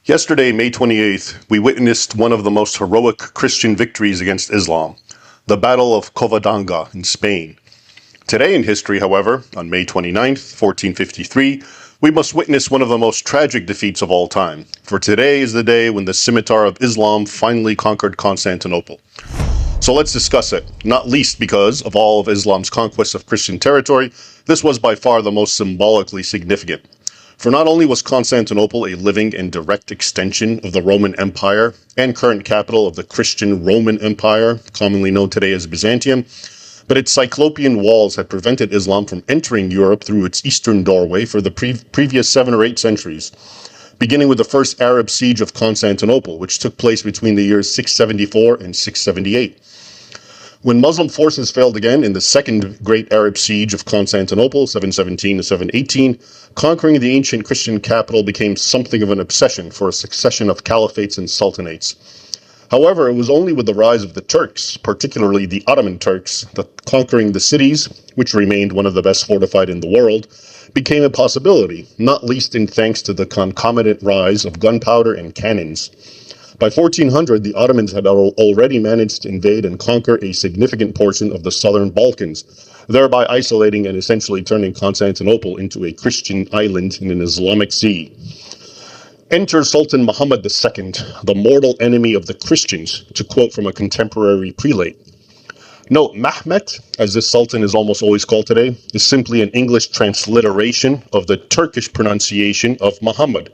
Yesterday, May 28th, we witnessed one of the most heroic Christian victories against Islam, the Battle of Covadonga in Spain. Today in history, however, on May 29th, 1453, we must witness one of the most tragic defeats of all time, for today is the day when the scimitar of Islam finally conquered Constantinople. So let's discuss it, not least because of all of Islam's conquest of Christian territory, this was by far the most symbolically significant. For not only was Constantinople a living and direct extension of the Roman Empire and current capital of the Christian Roman Empire, commonly known today as Byzantium, but its cyclopean walls had prevented Islam from entering Europe through its eastern doorway for the previous 7 or 8 centuries, beginning with the first Arab siege of Constantinople, which took place between the years 674 and 678. When Muslim forces failed again in the second great Arab siege of Constantinople, 717 to 718, conquering the ancient Christian capital became something of an obsession for a succession of caliphates and sultanates. However, it was only with the rise of the Turks, particularly the Ottoman Turks, that conquering the cities, which remained one of the best fortified in the world, became a possibility, not least in thanks to the concomitant rise of gunpowder and cannons. By 1400, the Ottomans had already managed to invade and conquer a significant portion of the southern Balkans, thereby isolating and essentially turning Constantinople into a Christian island in an Islamic sea. Enter Sultan Muhammad II, the mortal enemy of the Christians, to quote from a contemporary prelate. Note, Mehmet, as this sultan is almost always called today, is simply an English transliteration of the Turkish pronunciation of Muhammad.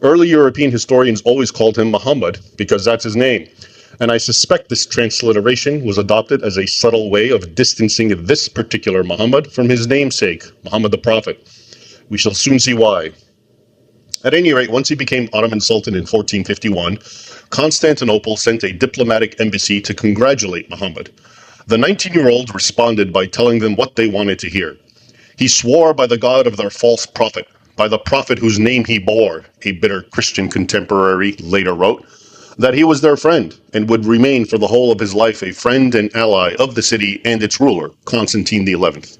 Early European historians always called him Muhammad because that's his name, and I suspect this transliteration was adopted as a subtle way of distancing this particular Muhammad from his namesake, Muhammad the Prophet. We shall soon see why. At any rate, once he became Ottoman Sultan in 1451, Constantinople sent a diplomatic embassy to congratulate Muhammad. The 19-year-old responded by telling them what they wanted to hear. He swore by the God of their false prophet, by the prophet whose name he bore, a bitter Christian contemporary later wrote, that he was their friend and would remain for the whole of his life a friend and ally of the city and its ruler, Constantine XI.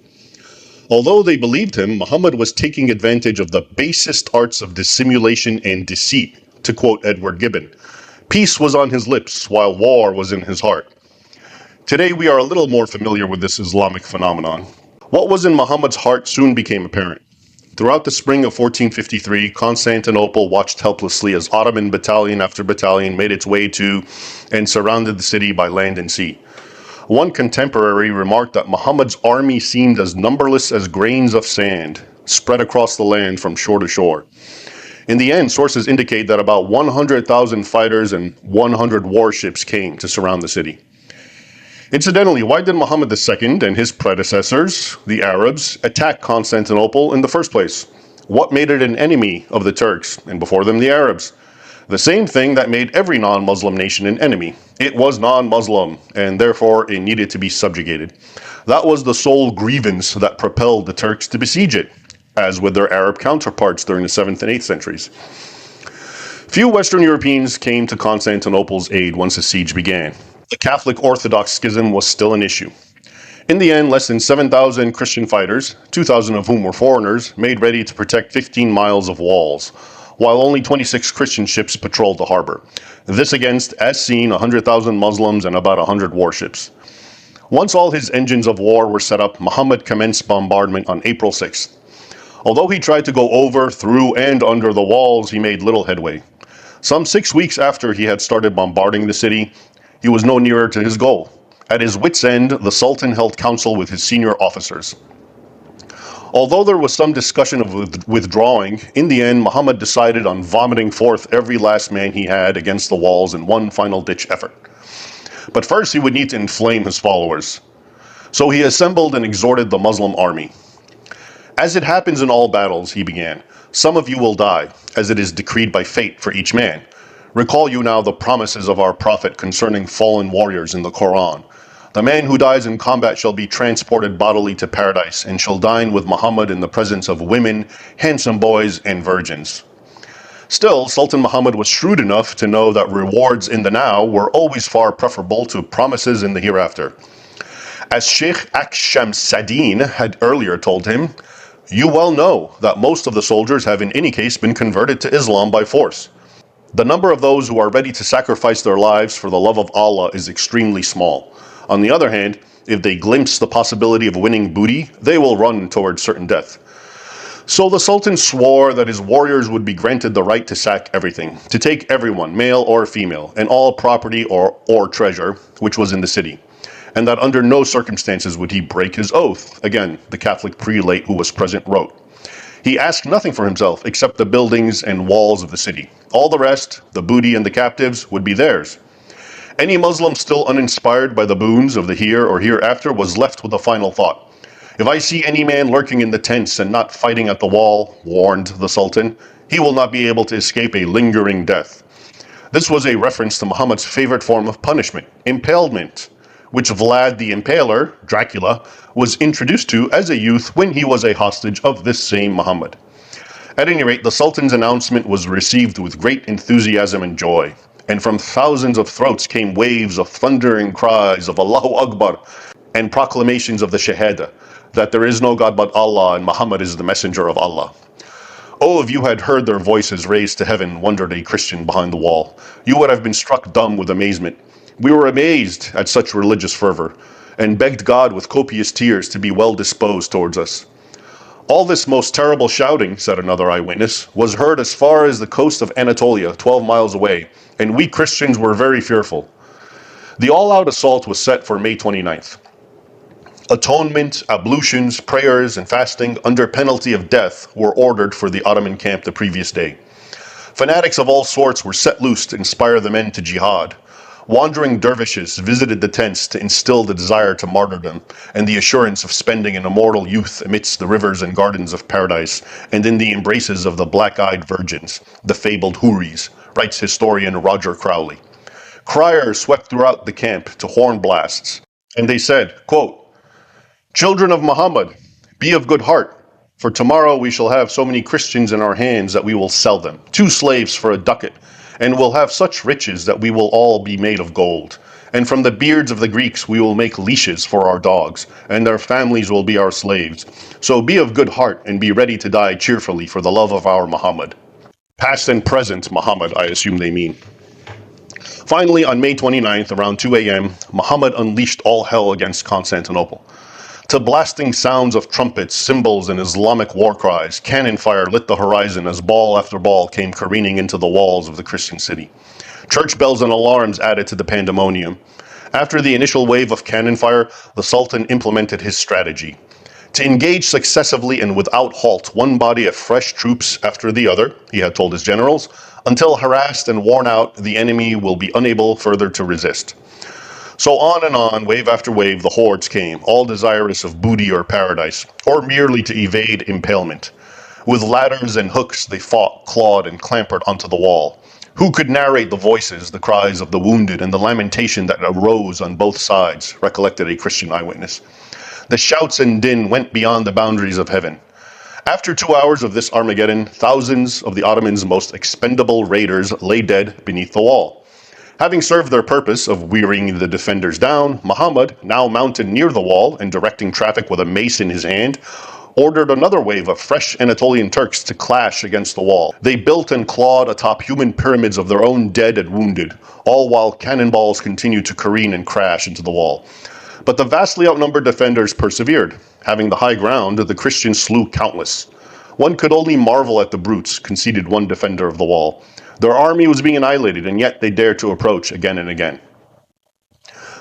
Although they believed him, Muhammad was taking advantage of the basest arts of dissimulation and deceit, to quote Edward Gibbon. Peace was on his lips, while war was in his heart. Today we are a little more familiar with this Islamic phenomenon. What was in Muhammad's heart soon became apparent. Throughout the spring of 1453, Constantinople watched helplessly as Ottoman battalion after battalion made its way to and surrounded the city by land and sea. One contemporary remarked that Muhammad's army seemed as numberless as grains of sand, spread across the land from shore to shore. In the end, sources indicate that about 100,000 fighters and 100 warships came to surround the city. Incidentally, why did Muhammad II and his predecessors, the Arabs, attack Constantinople in the first place? What made it an enemy of the Turks, and before them the Arabs? The same thing that made every non-Muslim nation an enemy. It was non-Muslim, and therefore it needed to be subjugated. That was the sole grievance that propelled the Turks to besiege it, as with their Arab counterparts during the 7th and 8th centuries. Few Western Europeans came to Constantinople's aid once the siege began. The Catholic Orthodox schism was still an issue. In the end, less than 7,000 Christian fighters, 2,000 of whom were foreigners, made ready to protect 15 miles of walls, while only 26 Christian ships patrolled the harbor. This against, as seen, 100,000 Muslims and about 100 warships. Once all his engines of war were set up, Muhammad commenced bombardment on April 6th. Although he tried to go over, through, and under the walls, he made little headway. Some 6 weeks after he had started bombarding the city, he was no nearer to his goal. At his wit's end, the Sultan held council with his senior officers. Although there was some discussion of withdrawing, in the end, Muhammad decided on vomiting forth every last man he had against the walls in one final-ditch effort. But first, he would need to inflame his followers. So he assembled and exhorted the Muslim army. As it happens in all battles, he began, some of you will die, as it is decreed by fate for each man. Recall you now the promises of our prophet concerning fallen warriors in the Quran. The man who dies in combat shall be transported bodily to paradise and shall dine with Muhammad in the presence of women, handsome boys, and virgins. Still, Sultan Muhammad was shrewd enough to know that rewards in the now were always far preferable to promises in the hereafter. As Sheikh Aksham-Sadin had earlier told him, you well know that most of the soldiers have in any case been converted to Islam by force. The number of those who are ready to sacrifice their lives for the love of Allah is extremely small. On the other hand, if they glimpse the possibility of winning booty, they will run towards certain death. So the Sultan swore that his warriors would be granted the right to sack everything, to take everyone, male or female, and all property or treasure which was in the city, and that under no circumstances would he break his oath. Again, the Catholic prelate who was present wrote. He asked nothing for himself except the buildings and walls of the city. All the rest, the booty and the captives, would be theirs. Any Muslim still uninspired by the boons of the here or hereafter was left with a final thought. If I see any man lurking in the tents and not fighting at the wall, warned the Sultan, he will not be able to escape a lingering death. This was a reference to Muhammad's favorite form of punishment, impalement, which Vlad the Impaler, Dracula, was introduced to as a youth when he was a hostage of this same Muhammad. At any rate, the Sultan's announcement was received with great enthusiasm and joy, and from thousands of throats came waves of thundering cries of Allahu Akbar and proclamations of the Shahada, that there is no God but Allah and Muhammad is the messenger of Allah. Oh, if you had heard their voices raised to heaven, wondered a Christian behind the wall, you would have been struck dumb with amazement. We were amazed at such religious fervor, and begged God with copious tears to be well disposed towards us. All this most terrible shouting, said another eyewitness, was heard as far as the coast of Anatolia, 12 miles away, and we Christians were very fearful. The all-out assault was set for May 29th. Atonement, ablutions, prayers, and fasting under penalty of death were ordered for the Ottoman camp the previous day. Fanatics of all sorts were set loose to inspire the men to jihad. Wandering dervishes visited the tents to instill the desire to martyrdom and the assurance of spending an immortal youth amidst the rivers and gardens of paradise and in the embraces of the black-eyed virgins, the fabled houris, writes historian Roger Crowley. Criers swept throughout the camp to horn blasts, and they said, quote, "Children of Muhammad, be of good heart, for tomorrow we shall have so many Christians in our hands that we will sell them, 2 slaves for a ducat, and will have such riches that we will all be made of gold. And from the beards of the Greeks we will make leashes for our dogs, and their families will be our slaves. So be of good heart and be ready to die cheerfully for the love of our Muhammad." Past and present Muhammad, I assume they mean. Finally, on May 29th, around 2 a.m., Muhammad unleashed all hell against Constantinople. To blasting sounds of trumpets, cymbals, and Islamic war cries, cannon fire lit the horizon as ball after ball came careening into the walls of the Christian city. Church bells and alarms added to the pandemonium. After the initial wave of cannon fire, the Sultan implemented his strategy. To engage successively and without halt one body of fresh troops after the other, he had told his generals, until harassed and worn out, the enemy will be unable further to resist. So on and on, wave after wave, the hordes came, all desirous of booty or paradise, or merely to evade impalement. With ladders and hooks they fought, clawed, and clambered onto the wall. Who could narrate the voices, the cries of the wounded, and the lamentation that arose on both sides, recollected a Christian eyewitness. The shouts and din went beyond the boundaries of heaven. After 2 hours of this Armageddon, thousands of the Ottomans' most expendable raiders lay dead beneath the wall. Having served their purpose of wearying the defenders down, Muhammad, now mounted near the wall and directing traffic with a mace in his hand, ordered another wave of fresh Anatolian Turks to clash against the wall. They built and clawed atop human pyramids of their own dead and wounded, all while cannonballs continued to careen and crash into the wall. But the vastly outnumbered defenders persevered. Having the high ground, the Christians slew countless. One could only marvel at the brutes, conceded one defender of the wall. Their army was being annihilated, and yet they dared to approach again and again.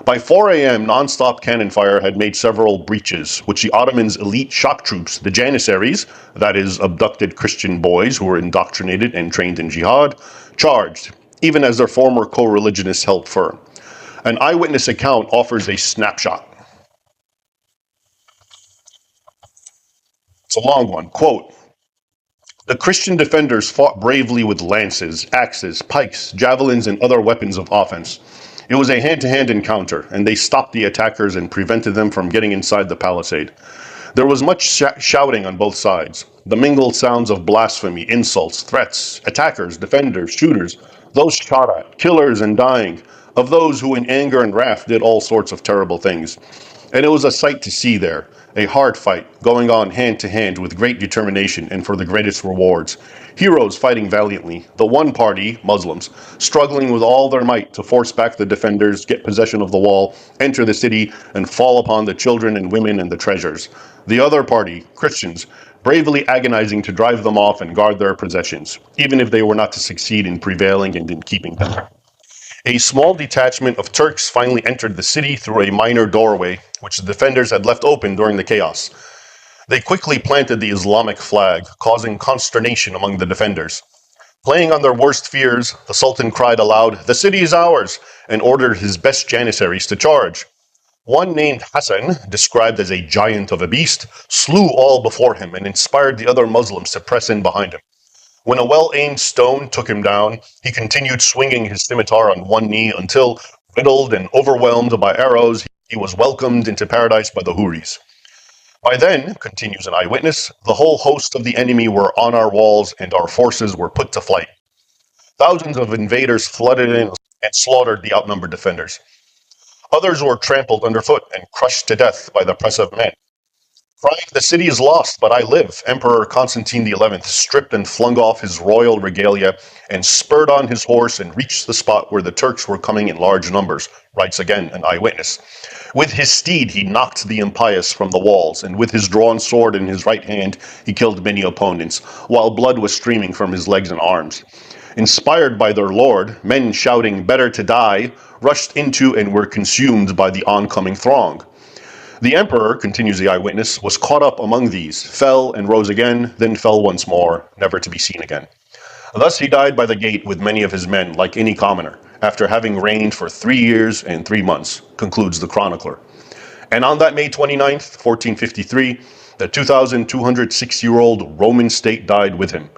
By 4 a.m., non-stop cannon fire had made several breaches, which the Ottomans' elite shock troops, the Janissaries, that is, abducted Christian boys who were indoctrinated and trained in jihad, charged, even as their former co-religionists held firm. An eyewitness account offers a snapshot. It's a long one. Quote, "The Christian defenders fought bravely with lances, axes, pikes, javelins, and other weapons of offense. It was a hand-to-hand encounter, and they stopped the attackers and prevented them from getting inside the palisade. There was much shouting on both sides, the mingled sounds of blasphemy, insults, threats, attackers, defenders, shooters, those shot at, killers and dying, of those who in anger and wrath did all sorts of terrible things. And it was a sight to see there, a hard fight going on hand to hand with great determination and for the greatest rewards. Heroes fighting valiantly, the one party, Muslims, struggling with all their might to force back the defenders, get possession of the wall, enter the city, and fall upon the children and women and the treasures. The other party, Christians, bravely agonizing to drive them off and guard their possessions, even if they were not to succeed in prevailing and in keeping them. A small detachment of Turks finally entered the city through a minor doorway, which the defenders had left open during the chaos. They quickly planted the Islamic flag, causing consternation among the defenders. Playing on their worst fears, the Sultan cried aloud, "The city is ours," and ordered his best janissaries to charge. One named Hassan, described as a giant of a beast, slew all before him and inspired the other Muslims to press in behind him. When a well-aimed stone took him down, he continued swinging his scimitar on one knee until, riddled and overwhelmed by arrows, he was welcomed into paradise by the Houris. By then, continues an eyewitness, the whole host of the enemy were on our walls and our forces were put to flight. Thousands of invaders flooded in and slaughtered the outnumbered defenders. Others were trampled underfoot and crushed to death by the press of men. Crying, "The city is lost, but I live," Emperor Constantine XI stripped and flung off his royal regalia and spurred on his horse and reached the spot where the Turks were coming in large numbers, writes again an eyewitness. With his steed he knocked the impious from the walls, and with his drawn sword in his right hand he killed many opponents, while blood was streaming from his legs and arms. Inspired by their lord, men shouting, "Better to die," rushed into and were consumed by the oncoming throng. The emperor, continues the eyewitness, was caught up among these, fell and rose again, then fell once more, never to be seen again. Thus he died by the gate with many of his men, like any commoner, after having reigned for 3 years and 3 months, concludes the chronicler. And on that May 29th, 1453, the 2,206-year-old Roman state died with him.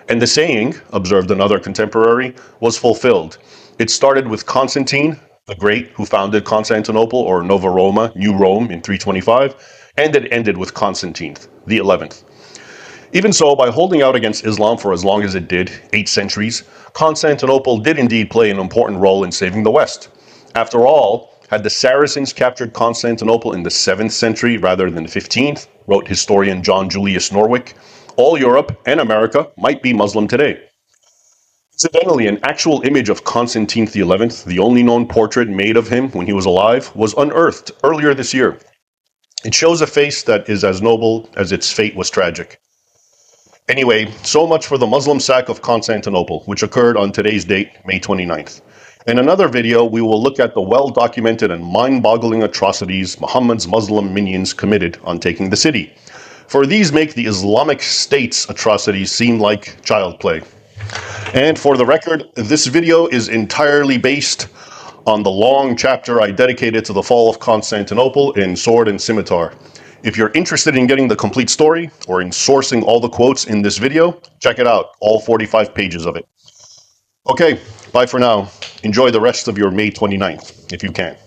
And the saying, observed another contemporary, was fulfilled. It started with Constantine, the Great, who founded Constantinople, or Nova Roma, New Rome, in 325, and it ended with Constantine, the 11th. Even so, by holding out against Islam for as long as it did, 8 centuries, Constantinople did indeed play an important role in saving the West. After all, had the Saracens captured Constantinople in the 7th century rather than the 15th, wrote historian John Julius Norwick, all Europe and America might be Muslim today. Incidentally, an actual image of Constantine XI, the only known portrait made of him when he was alive, was unearthed earlier this year. It shows a face that is as noble as its fate was tragic. Anyway, so much for the Muslim sack of Constantinople, which occurred on today's date, May 29th. In another video, we will look at the well-documented and mind-boggling atrocities Muhammad's Muslim minions committed on taking the city. For these make the Islamic State's atrocities seem like child play. And for the record, this video is entirely based on the long chapter I dedicated to the fall of Constantinople in Sword and Scimitar. If you're interested in getting the complete story, or in sourcing all the quotes in this video, check it out, all 45 pages of it. Okay, bye for now. Enjoy the rest of your May 29th, if you can.